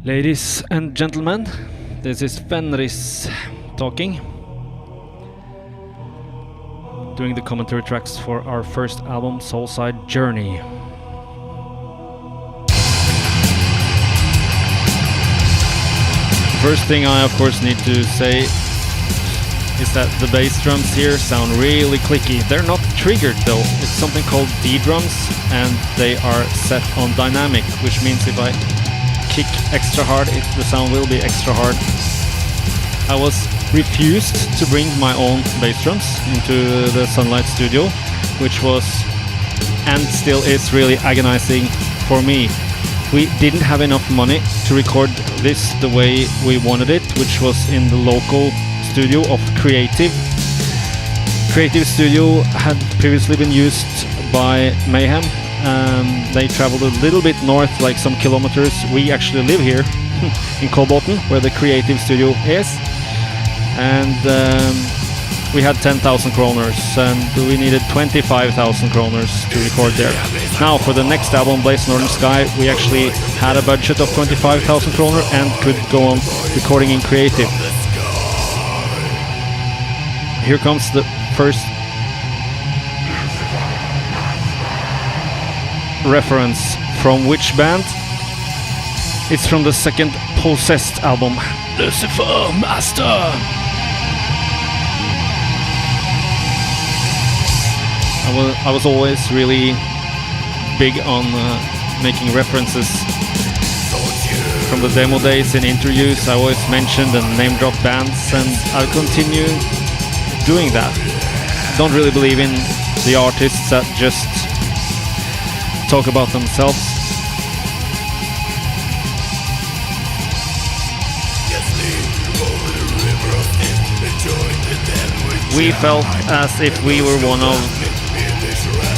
Ladies and gentlemen, this is Fenriz talking, doing the commentary tracks for our first album, Soulside Journey. First thing I of course need to say is that the bass drums here sound really clicky. They're not triggered though, it's something called D drums and they are set on dynamic, which means if I kick extra hard, the sound will be extra hard. I was refused to bring my own bass drums into the Sunlight studio, which was and still is really agonizing for me. We didn't have enough money to record this the way we wanted it, which was in the local studio of Creative. Creative Studio had previously been used by Mayhem. They traveled a little bit north, like some kilometers. We actually live here in Kolbotn, where the Creative Studio is. And we had 10,000 kroners, and we needed 25,000 kroners to record there. Now, for the next album, Blaze Northern Sky, we actually had a budget of 25,000 kroner and could go on recording in Creative. Here comes the first reference. From which band? It's from the second Possessed album, Lucifer Master. I was always really big on making references from the demo days in interviews. I always mentioned and name drop bands, and I'll continue doing that. Don't really believe in the artists that just talk about themselves. We felt as if we were one of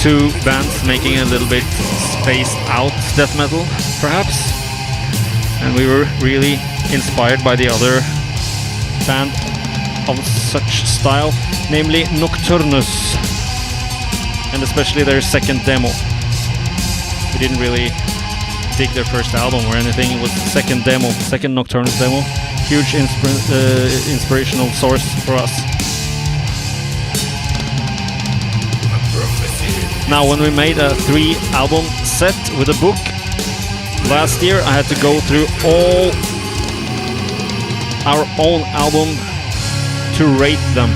two bands making a little bit spaced out death metal, perhaps, and we were really inspired by the other band of such style, namely Nocturnus, and especially their second demo. We didn't really dig their first album or anything, it was the second demo, second Nocturnus demo. Huge inspirational source for us. Now, when we made a 3-album set with a book last year, I had to go through all our own album to rate them.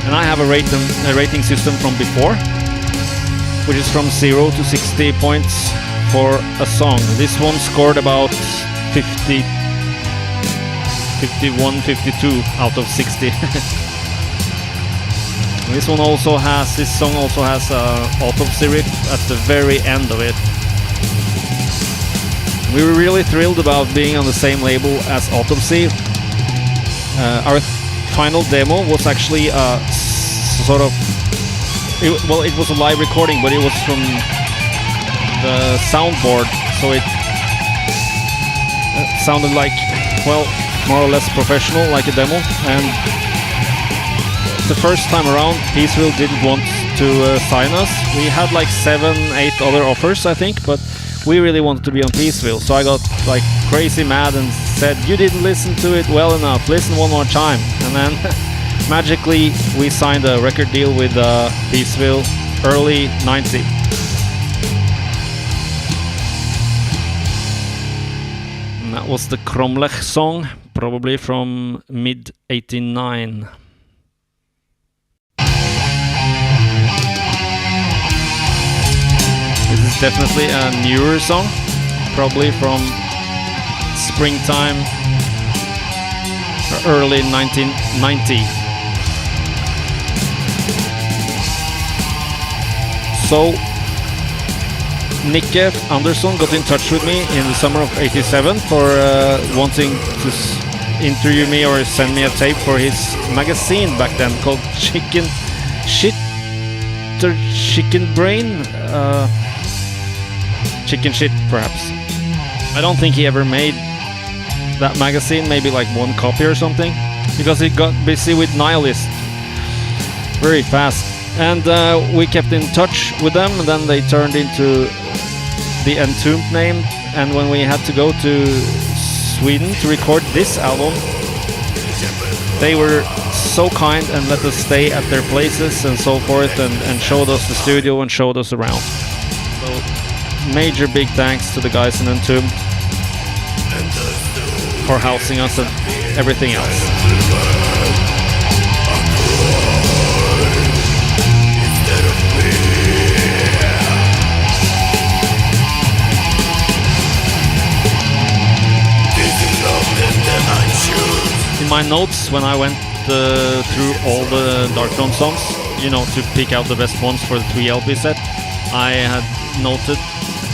And I have a rating system from before, which is from 0 to 60 points for a song. This one scored about 50, 51, 52 out of 60. This song also has a autopsy riff at the very end of it. We were really thrilled about being on the same label as Autopsy. Our final demo was actually a sort of... it was a live recording, but it was from the soundboard, so it sounded like, well, more or less professional, like a demo. And the first time around, Peaceville didn't want to sign us. We had like 7-8 other offers, I think, but we really wanted to be on Peaceville. So I got like crazy mad and said, "You didn't listen to it well enough, listen one more time." And then magically we signed a record deal with Peaceville early 90. And that was the Cromlech song, probably from mid 89. This is definitely a newer song, probably from springtime or early 1990. So Nikke Andersson got in touch with me in the summer of 87 for wanting to interview me or send me a tape for his magazine back then called Chicken Shit or Chicken Brain. Chicken Shit, perhaps. I don't think he ever made that magazine, maybe like one copy or something, because he got busy with Nihilist very fast. And we kept in touch with them, and then they turned into the Entombed name And when we had to go to Sweden to record this album, they were so kind and let us stay at their places and so forth, and showed us the studio and showed us around. So major big thanks to the guys in Entomb for housing us and everything else. In my notes, when I went through all the Darkthrone songs, you know, to pick out the best ones for the 3 LP set, I had noted,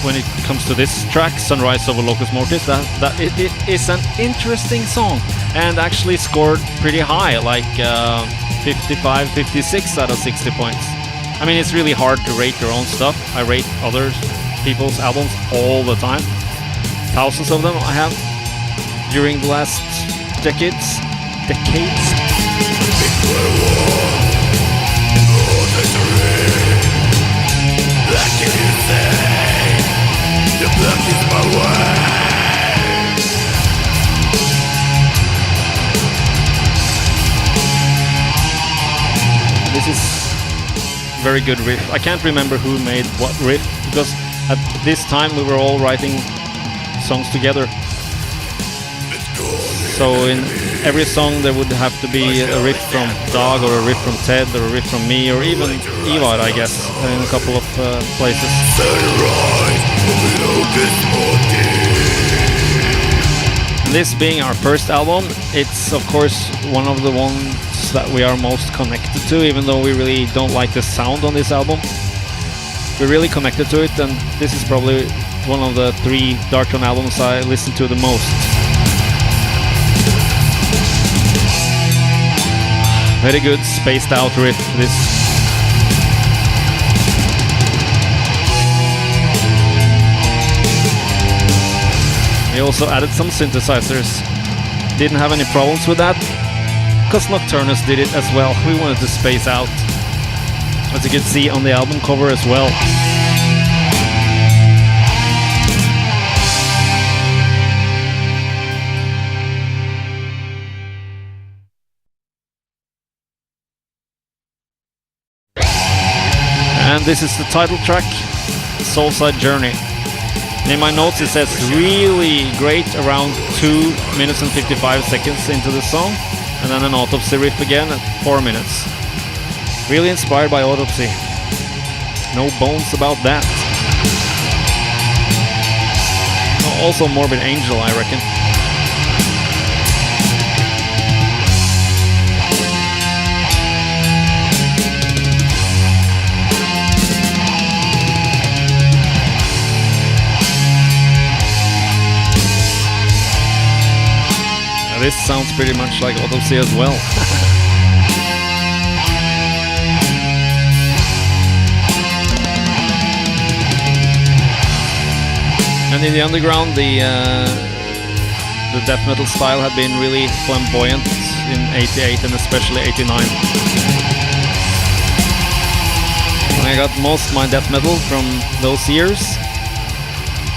when it comes to this track, Sunrise over Locus Mortis, that it is an interesting song, and actually scored pretty high, like 55, 56 out of 60 points. I mean, it's really hard to rate your own stuff. I rate other people's albums all the time. Thousands of them I have during the last decades. This is very good riff. I can't remember who made what riff, because at this time we were all writing songs together. So in every song there would have to be a riff from Dag, or a riff from Ted, or a riff from me, or even Ivar, I guess, in a couple of places. This being our first album, it's of course one of the ones that we are most connected to, even though we really don't like the sound on this album. We're really connected to it, and this is probably one of the 3 Darkthrone albums I listen to the most. Very good spaced out riff, this. We also added some synthesizers. Didn't have any problems with that, because Nocturnus did it as well. We wanted to space out, as you can see on the album cover as well. And this is the title track, Soulside Journey. And in my notes it says really great around 2 minutes and 55 seconds into the song, and then an Autopsy riff again at 4 minutes. Really inspired by Autopsy. No bones about that. Also Morbid Angel, I reckon. This sounds pretty much like Autopsy as well. And in the underground, the death metal style had been really flamboyant in '88 and especially '89. I got most of my death metal from those years,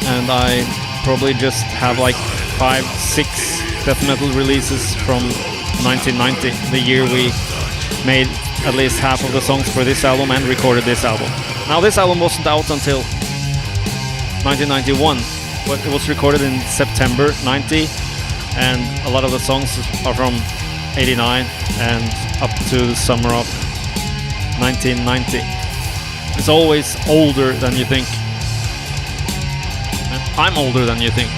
and I probably just have like 5, 6 death metal releases from 1990, the year we made at least half of the songs for this album and recorded this album. Now this album wasn't out until 1991, but it was recorded in September 90, and a lot of the songs are from 89 and up to the summer of 1990. It's always older than you think. I'm older than you think.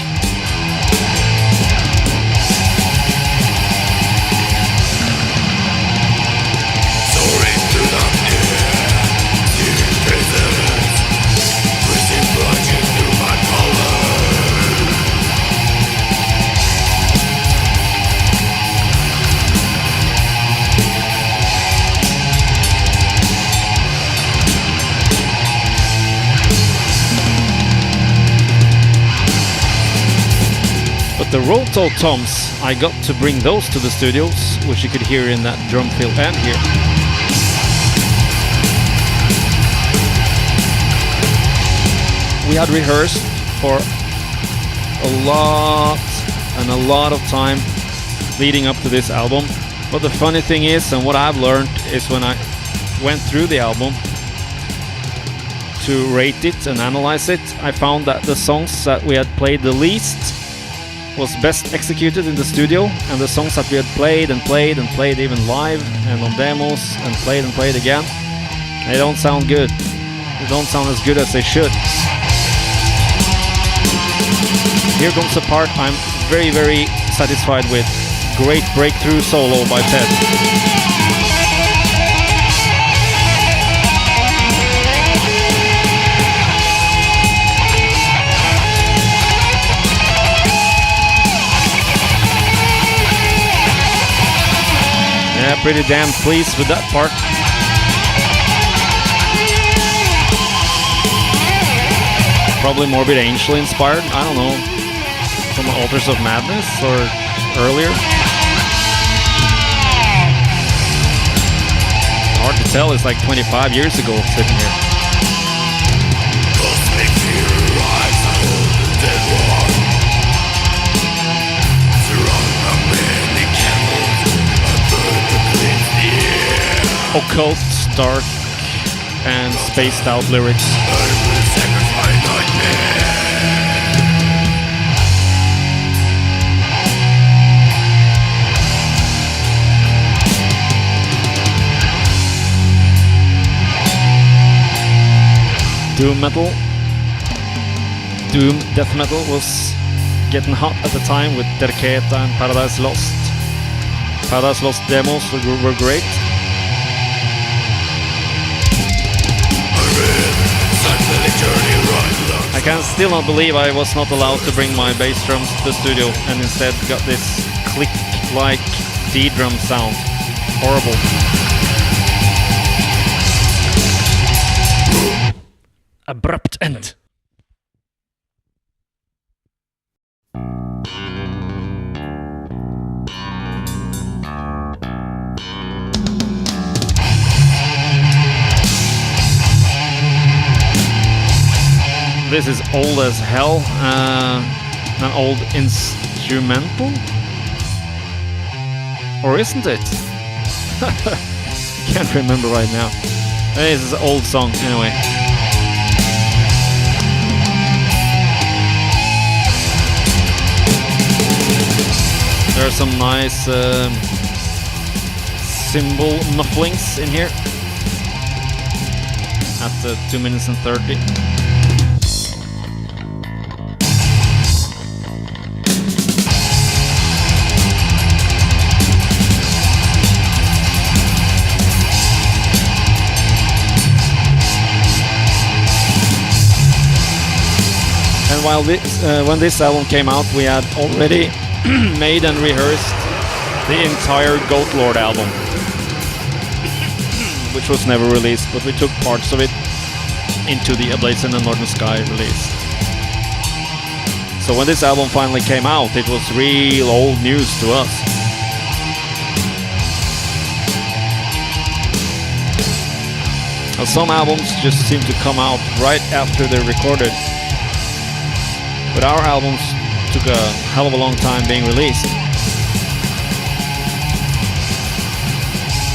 The Roto Toms, I got to bring those to the studios, which you could hear in that drum fill and here. We had rehearsed for a lot of time leading up to this album. But the funny thing is, and what I've learned is when I went through the album to rate it and analyze it, I found that the songs that we had played the least was best executed in the studio, and the songs that we had played and played and played even live and on demos and played again, they don't sound good. They don't sound as good as they should. Here comes the part I'm very, very satisfied with. Great breakthrough solo by Ted. Yeah, pretty damn pleased with that part. Probably Morbid Angel inspired, I don't know. From Altars of Madness or earlier. Hard to tell, it's like 25 years ago sitting here. Occult, dark, and spaced out lyrics. Doom metal, doom death metal was getting hot at the time with Derketa and Paradise Lost. Paradise Lost demos were great. I can still not believe I was not allowed to bring my bass drums to the studio and instead got this click-like D-drum sound. Horrible. Abrupt end. This is old as hell, an old instrumental? Or isn't it? Can't remember right now. This is an old song anyway. There are some nice cymbal mufflings in here at 2 minutes and 30. And while when this album came out, we had already made and rehearsed the entire Goat Lord album, which was never released, but we took parts of it into the Ablaze in the Northern Sky release. So when this album finally came out, it was real old news to us. Now, some albums just seem to come out right after they're recorded, but our albums took a hell of a long time being released,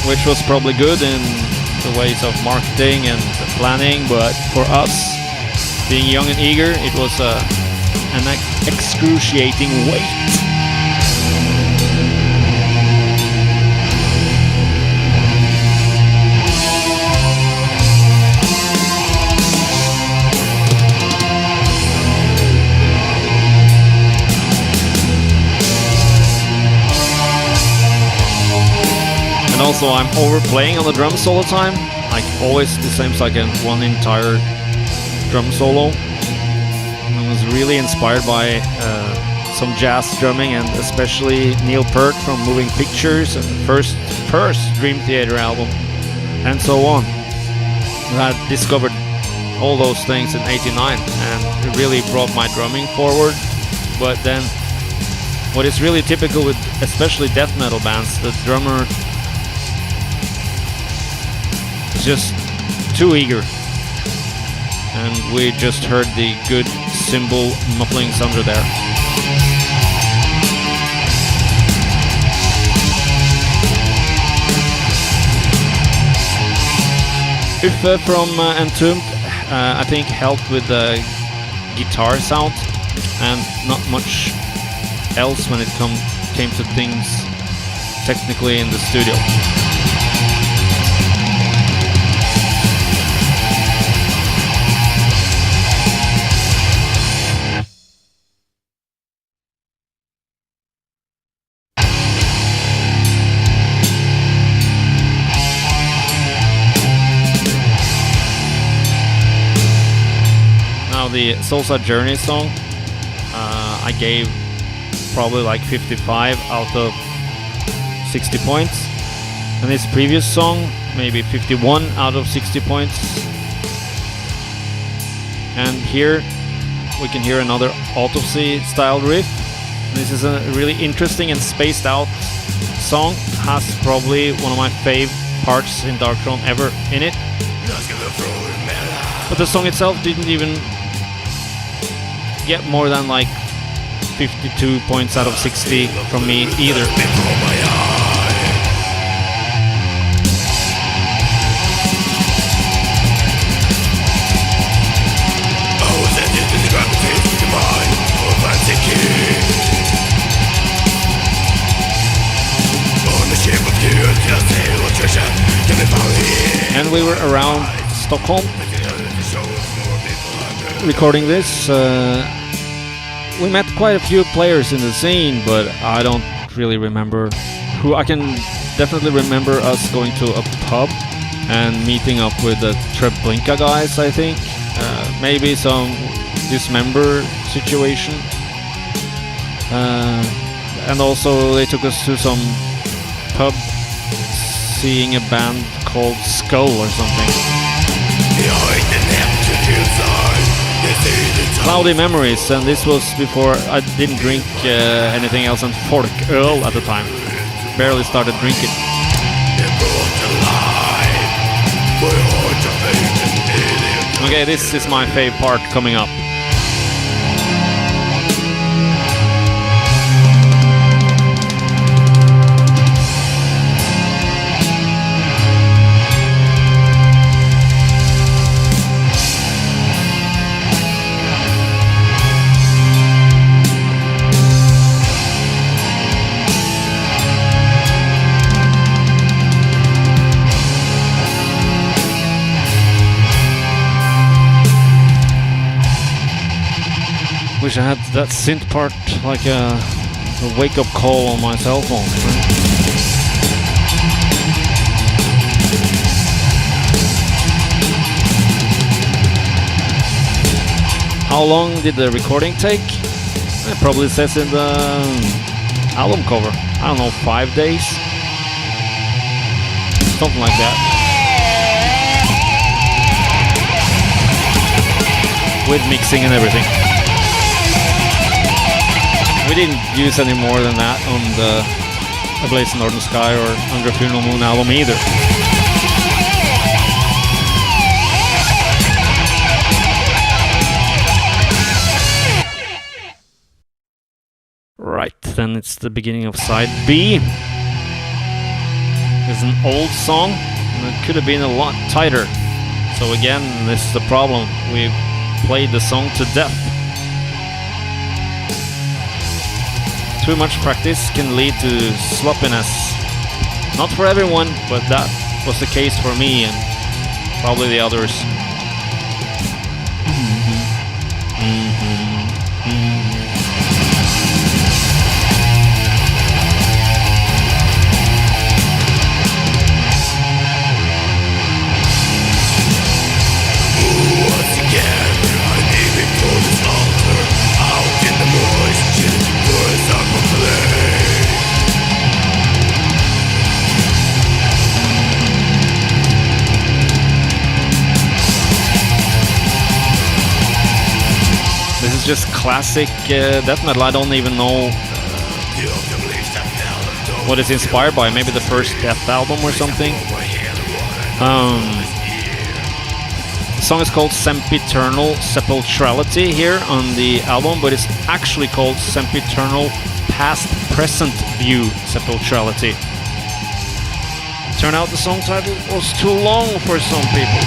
which was probably good in the ways of marketing and planning, but for us, being young and eager, it was an excruciating wait. And also I'm overplaying on the drums all the time. Like always it seems like one entire drum solo. I was really inspired by some jazz drumming, and especially Neil Peart from Moving Pictures and the first Dream Theater album and so on. I had discovered all those things in '89 and it really brought my drumming forward. But then what is really typical with especially death metal bands, the drummer is just too eager. and we just heard the good cymbal mufflings under there. Uffe from Entombed, I think, helped with the guitar sound and not much else when it came to things technically in the studio. The Soulside Journey song, I gave probably like 55 out of 60 points, and this previous song maybe 51 out of 60 points. And here we can hear another Autopsy style riff. This is a really interesting and spaced out song, has probably one of my fave parts in Darkthrone ever in it, but the song itself didn't even get more than like 52 points out of 60 from me either. And we were around Stockholm recording this. We met quite a few players in the scene, but I don't really remember who. I can definitely remember us going to a pub and meeting up with the Treblinka guys, I think. Maybe some Dismember situation. And also they took us to some pub seeing a band called Skull or something. Cloudy memories, and this was before I didn't drink anything else than Folk Öl at the time. Barely started drinking. Okay, this is my fave part coming up. Wish I had that synth part like a wake-up call on my cell phone. How long did the recording take? It probably says in the album cover. I don't know, 5 days? Something like that. With mixing and everything. We didn't use any more than that on the A Blaze in Northern Sky or Under Funeral Moon album either. Right, then it's the beginning of side B. It's an old song, and it could have been a lot tighter. So again, this is the problem. We played the song to death. Too much practice can lead to sloppiness. Not for everyone, but that was the case for me and probably the others. Just classic death metal. I don't even know what it's inspired by. Maybe the first Death album or something. song is called Sempiternal Sepulchrality here on the album, but it's actually called Sempiternal Past-Present View Sepulchrality. Turned out the song title was too long for some people.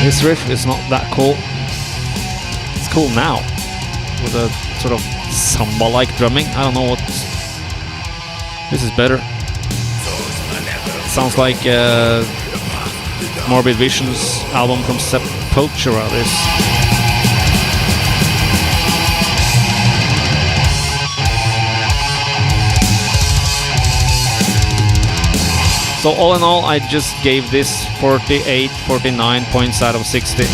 This riff is not that cool. It's cool now, with a sort of samba-like drumming. I don't know what... This is better. Sounds like Morbid Vision's album from Sepulchra. So all in all, I just gave this 49 points out of 60.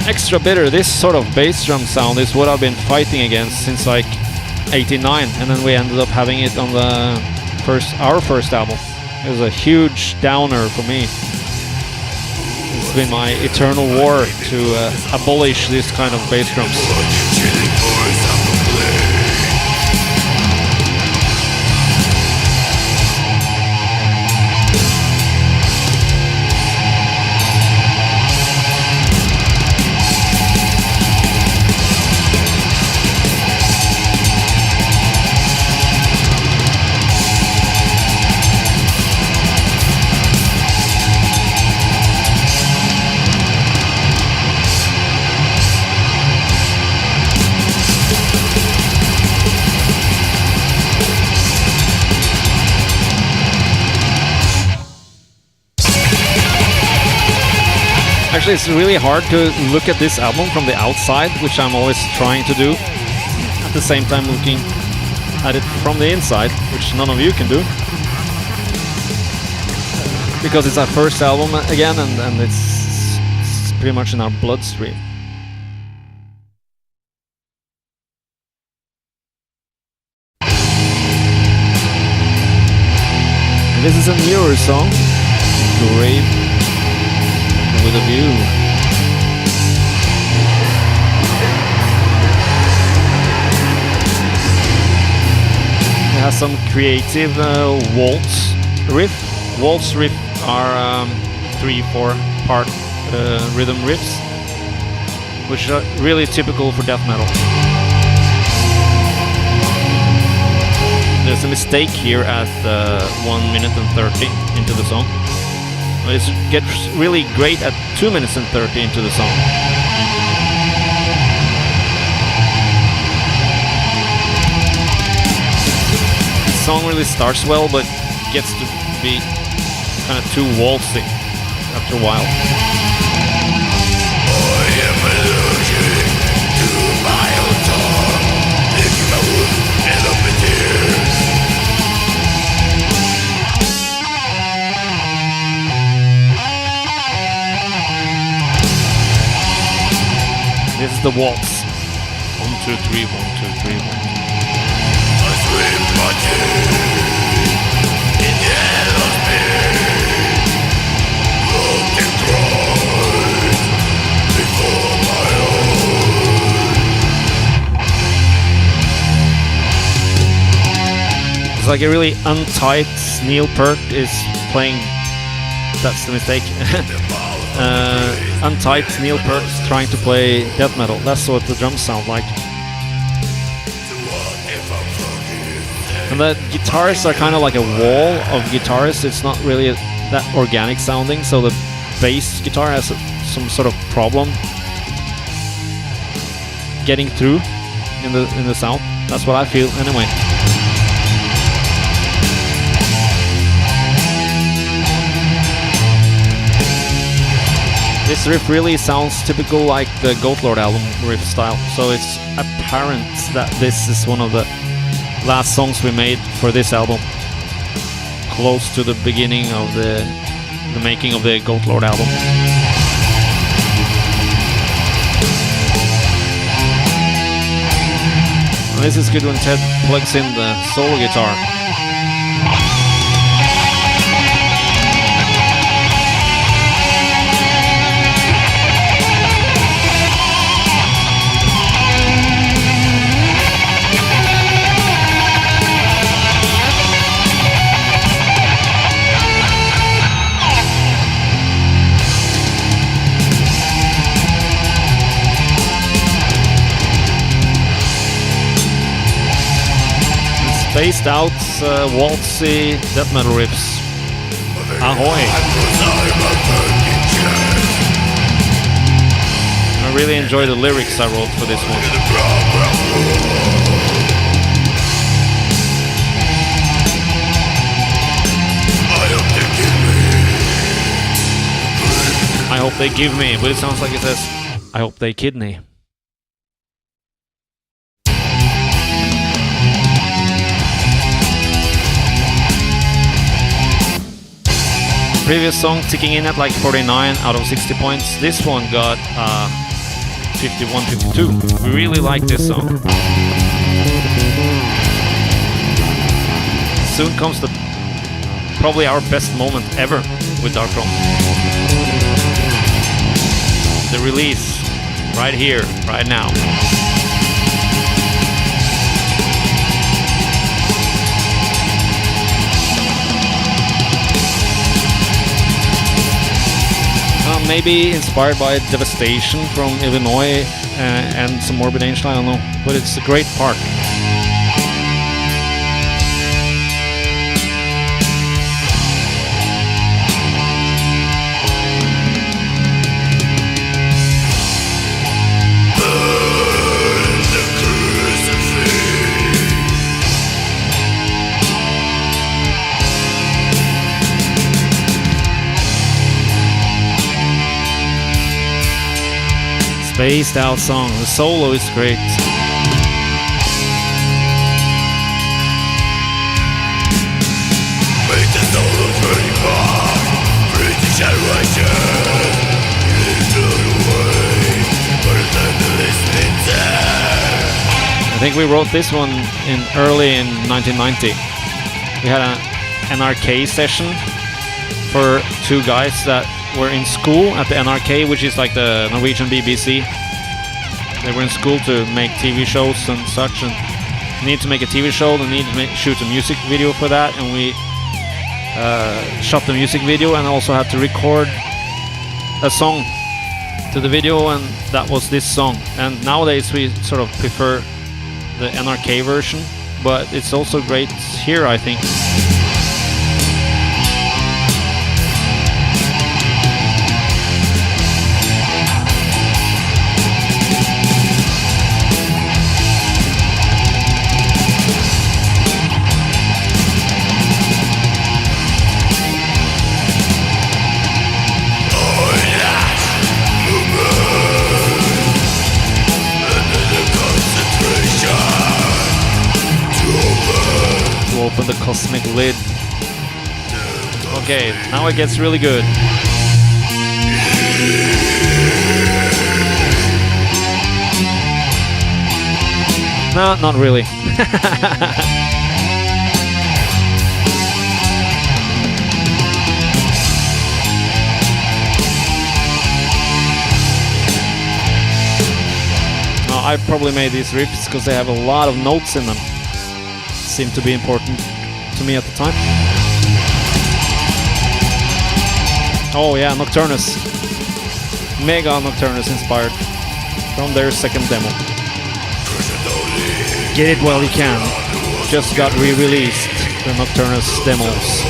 Extra bitter, this sort of bass drum sound is what I've been fighting against since like 89, and then we ended up having it on our first album. It was a huge downer for me. It's been my eternal war to abolish this kind of bass drums. Actually, it's really hard to look at this album from the outside, which I'm always trying to do. At the same time looking at it from the inside, which none of you can do. Because it's our first album again, and it's pretty much in our bloodstream. And this is a newer song, Grave with a View. It has some creative waltz riff. Waltz riff are 3-4 part rhythm riffs, which are really typical for death metal. There's a mistake here at 1 minute and 30 into the song. It gets really great at 2 minutes and 30 into the song. The song really starts well, but gets to be kind of too waltzy after a while. This is the waltz. 1, 2, 3, 1, 2, 3, 1. It's like a really untight Neil Peart is playing. That's the mistake. Untight Neil Peart trying to play death metal. That's what the drums sound like. And the guitars are kind of like a wall of guitars. It's not really that organic sounding, so the bass guitar has some sort of problem getting through in the sound. That's what I feel anyway. This riff really sounds typical like the Goatlord album riff style, so it's apparent that this is one of the last songs we made for this album, close to the beginning of the making of the Goatlord album. And this is good when Ted plugs in the solo guitar. Spaced out, waltzy death metal riffs. Ahoy! I really enjoy the lyrics I wrote for this one. I hope they give me, but it sounds like it says, I hope they kidney. Previous song ticking in at like 49 out of 60 points. This one got 51, 52. We really like this song. Soon comes the probably our best moment ever with Darkthrone. The release right here, right now. Maybe inspired by Devastation from Illinois and some Morbid Angel, I don't know, but it's a great part. Spaced out song. The solo is great. I think we wrote this one early in 1990. We had an NRK session for two guys that were in school at the NRK, which is like the Norwegian BBC. They were in school to make TV shows and such, and need to make a TV show, they need to shoot a music video for that, and we shot the music video and also had to record a song to the video, and that was this song. And nowadays we sort of prefer the NRK version, but it's also great here, I think. Open the cosmic lid. Okay, now it gets really good. No, not really. I probably made these riffs because they have a lot of notes in them. Seemed to be important to me at the time. Oh yeah, Nocturnus. Mega Nocturnus inspired from their second demo. Get it while you can. Just got re-released, the Nocturnus demos.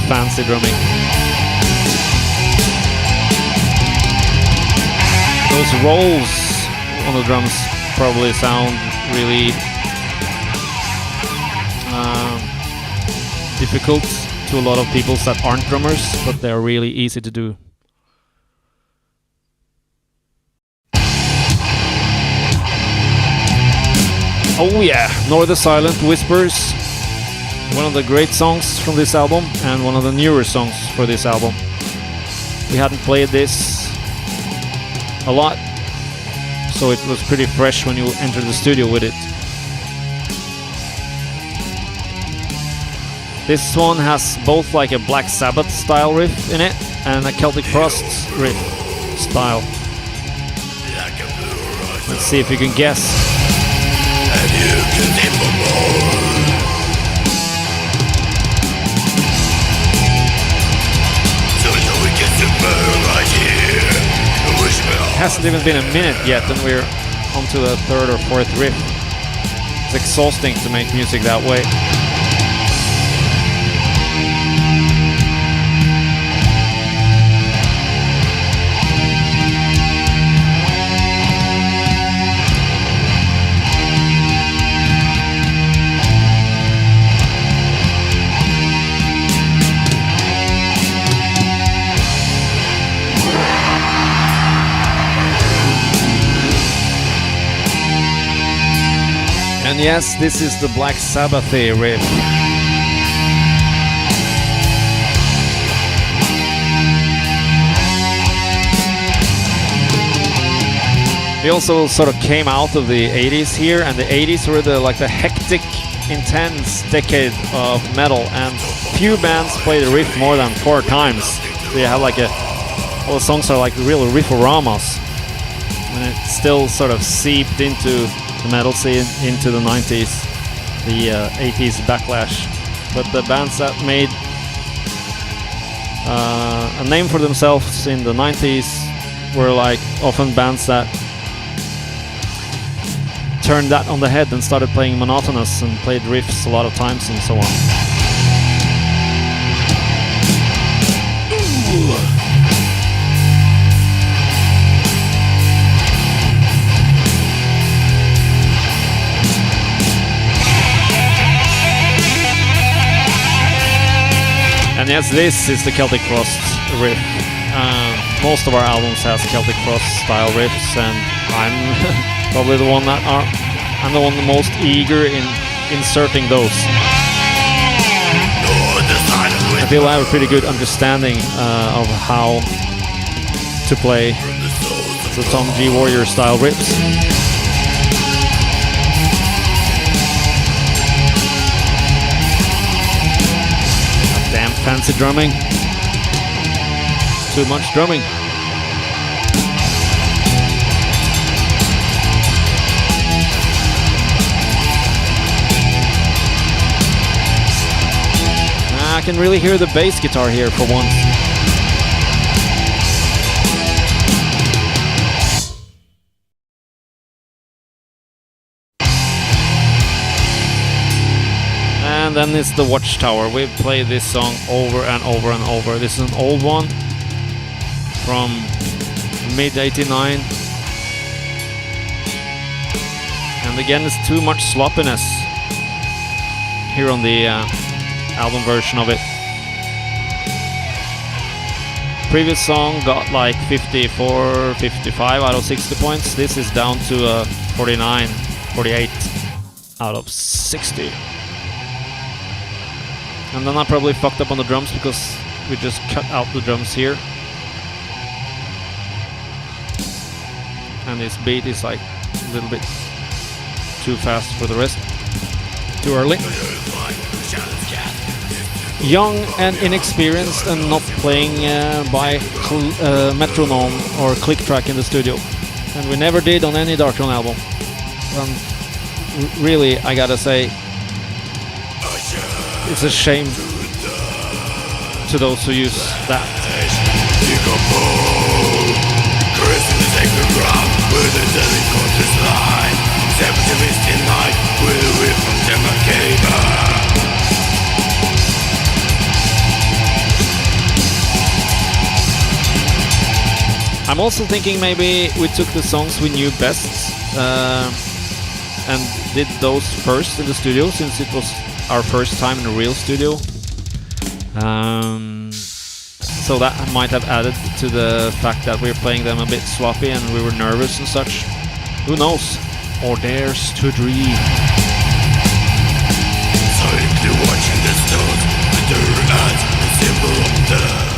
Fancy drumming. Those rolls on the drums probably sound really difficult to a lot of people that aren't drummers, but they're really easy to do. Oh yeah, Nor the Silent Whispers. One of the great songs from this album, and one of the newer songs for this album. We hadn't played this a lot, so it was pretty fresh when you entered the studio with it. This one has both like a Black Sabbath style riff in it and a Celtic Frost riff style. Let's see if you can guess. And you can see for more. So we get to burn right here. Wish me all. It hasn't even been a minute yet and we're onto the third or fourth riff. It's exhausting to make music that way. And yes, this is the Black Sabbath riff. We also sort of came out of the 80s here, and the 80s were the hectic, intense decade of metal, and few bands play the riff more than 4 times. So you have all the songs are like real rifforamas, and it still sort of seeped into the metal scene into the 90s, the 80s backlash. But the bands that made a name for themselves in the 90s were often bands that turned that on the head and started playing monotonous and played riffs a lot of times and so on. And yes, this is the Celtic Frost riff. Most of our albums has Celtic Frost style riffs, and I'm probably the one the most eager in inserting those. I feel I have a pretty good understanding of how to play the Tom G. Warrior style riffs. Damn fancy drumming. Too much drumming. I can really hear the bass guitar here for once. And then it's the Watchtower. We've played this song over and over and over. This is an old one from mid-89. And again, it's too much sloppiness here on the album version of it. Previous song got 54, 55 out of 60 points. This is down to 49, 48 out of 60. And then I probably fucked up on the drums because we just cut out the drums here. And this beat is a little bit too fast for the rest. Too early. Young and inexperienced and not playing by metronome or click track in the studio. And we never did on any Darkthrone album. Really, I gotta say, it's a shame to those who use that. I'm also thinking maybe we took the songs we knew best and did those first in the studio, since it was our first time in a real studio. So that might have added to the fact that we were playing them a bit sloppy and we were nervous and such. Who knows? Or dares to dream.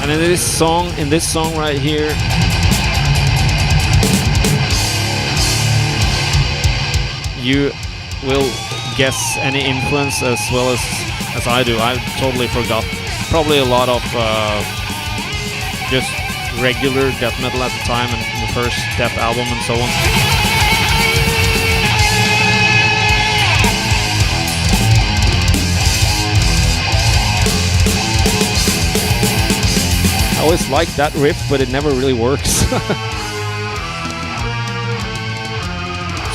And in this song right here, you will guess any influence as well as I do. I totally forgot. Probably a lot of just regular death metal at the time and the first death album and so on. I always like that riff, but it never really works.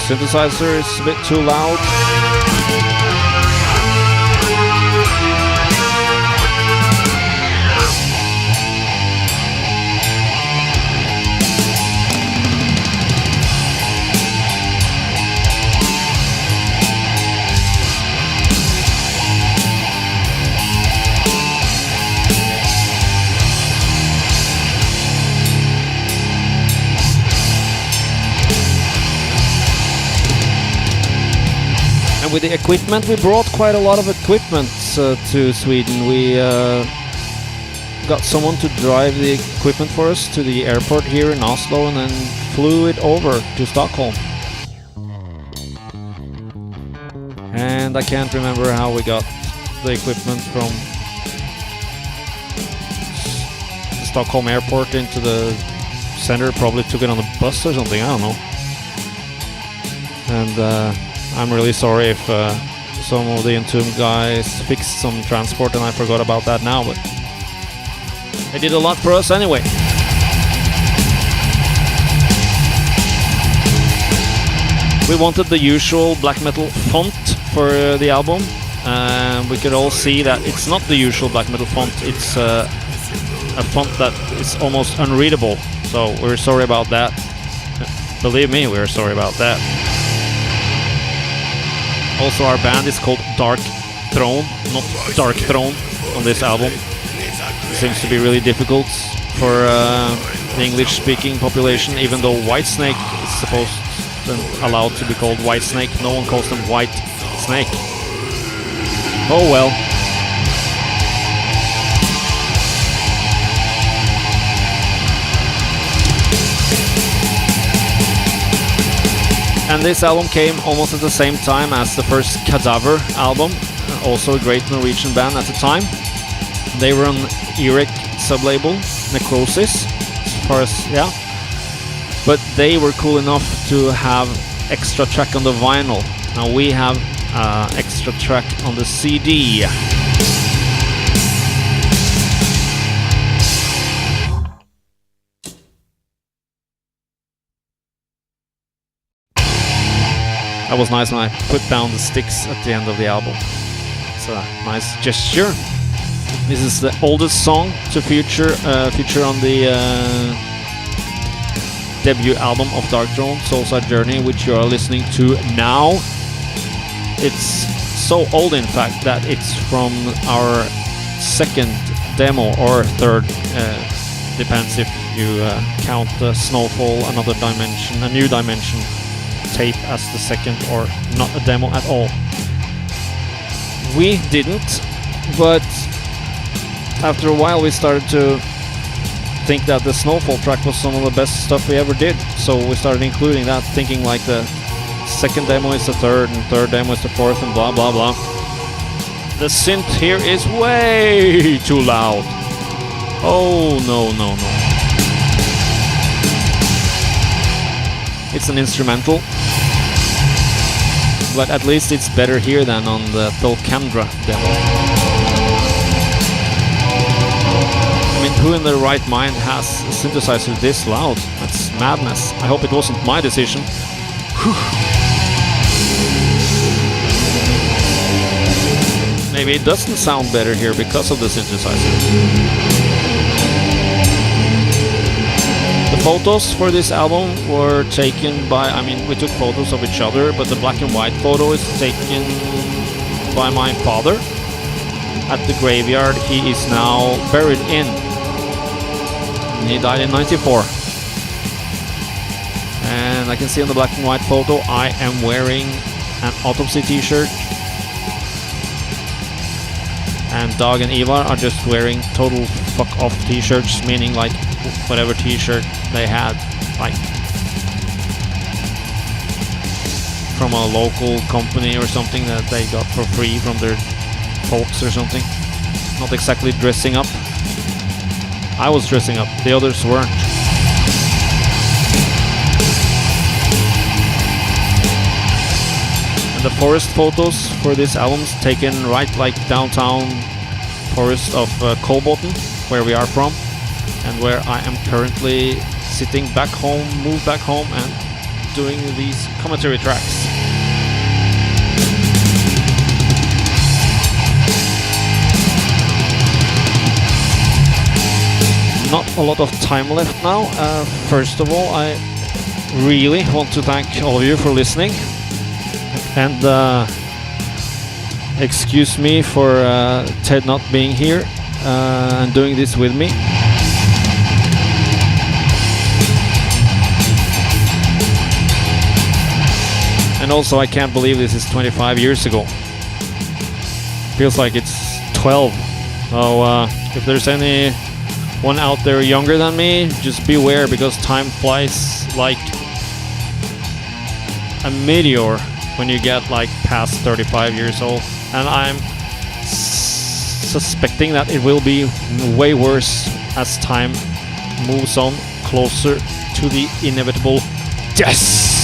Synthesizer is a bit too loud. With the equipment, we brought quite a lot of equipment to Sweden. We got someone to drive the equipment for us to the airport here in Oslo and then flew it over to Stockholm. And I can't remember how we got the equipment from the Stockholm airport into the center. Probably took it on a bus or something, I don't know. And I'm really sorry if some of the Entomb guys fixed some transport and I forgot about that now, but they did a lot for us anyway. We wanted the usual black metal font for the album. We could all see that it's not the usual black metal font, it's a font that is almost unreadable, so we're sorry about that. Believe me, we're sorry about that. Also, our band is called Darkthrone, not Darkthrone, on this album. It seems to be really difficult for the English-speaking population, even though Whitesnake is supposed and allowed to be called Whitesnake. No one calls them White Snake. Oh well. And this album came almost at the same time as the first Cadaver album, also a great Norwegian band at the time. They were on Erec sublabel, Necrosis, as far as, yeah. But they were cool enough to have extra track on the vinyl. Now we have extra track on the CD. That was nice when I put down the sticks at the end of the album. It's a nice gesture. This is the oldest song to feature on the debut album of Darkthrone, Soulside Journey, which you are listening to now. It's so old, in fact, that it's from our second demo or third. Depends if you count the Snowfall, Another Dimension, A New Dimension tape as the second, or not a demo at all. We didn't, but after a while we started to think that the Snowfall track was some of the best stuff we ever did, so we started including that, thinking like the second demo is the third and third demo is the fourth and blah blah blah. The synth here is way too loud. Oh no no no. It's an instrumental, but at least it's better here than on the Tholkandra demo. I mean, who in their right mind has a synthesizer this loud? That's madness. I hope it wasn't my decision. Maybe it doesn't sound better here because of the synthesizer. The photos for this album were taken by, I mean, we took photos of each other, but the black and white photo is taken by my father at the graveyard he is now buried in. He died in '94. And I can see on the black and white photo I am wearing an Autopsy t-shirt. And Dag and Ivar are just wearing total fuck off t-shirts, meaning like whatever t-shirt they had, like from a local company or something that they got for free from their folks or something. Not exactly dressing up. I was dressing up, the others weren't. And the forest photos for this album's taken right like downtown forest of Kolbotn, where we are from. and where I am currently sitting back home, moved back home, and doing these commentary tracks. Not a lot of time left now. First of all, I really want to thank all of you for listening, and excuse me for Ted not being here and doing this with me. And also, I can't believe this is 25 years ago. Feels like it's 12. So if there's anyone out there younger than me, just beware, because time flies like a meteor when you get like past 35 years old. And I'm suspecting that it will be way worse as time moves on closer to the inevitable death.